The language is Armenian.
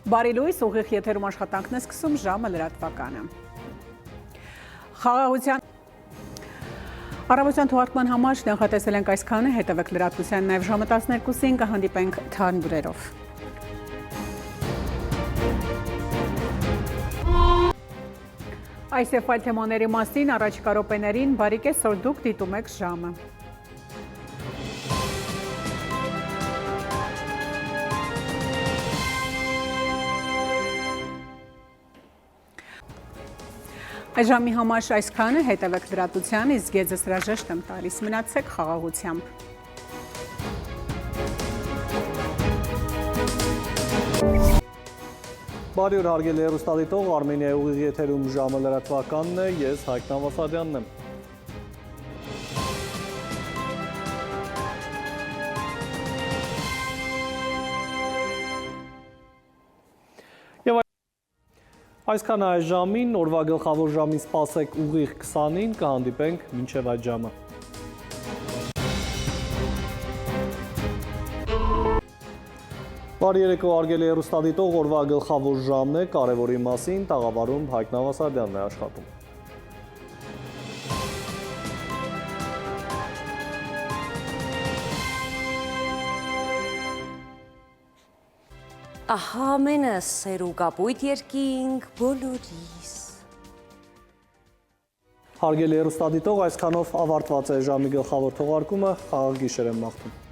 Բարի լույս, ուղիղ եթերում աշխատանքն է սկսում ժամը լրատվականը։ Խաղաղության Առավոտյան թողարկման համար նախատեսել ենք այսքանը, հետևեք լրատվության, նաև ժամը 12-ին կհանդիպենք թարմ լուրերով։ Այս և այլ թեմաների մասին առաջիկա րոպեներին բարիք է որ դուք դիտում եք ժամը։ Այս ժամի համար այսքանը, հետևեք լրատվության, իսկ ես հրաժեշտ եմ տալիս, մնացեք խաղաղությամբ։ Բարի օր հարգելի հեռուստադիտող, Արմենիայի ուղիղ եթերում ժամը լրատվականն է, ես Հայկ Նավասարյանն եմ։ Այսքան այս ժամին, օրվա գլխավոր ժամին սպասեք ուղիղ 20-ին, կհանդիպենք մինչև այդ ժամը։ Բարի երեկո հարգելի հեռուստադիտող, օրվա գլխավոր ժամն է, կարևորի մասին տաղավարում Հայկ Նավասարյանն է աշխատում։ Ահա մենս սեր ու կապույտ երկինք բոլորիս։ Հարգելի հեռուստադիտող, այսքանով ավարտված է ժամի գլխավոր թողարկումը, խաղաղ գիշեր եմ մաղթում։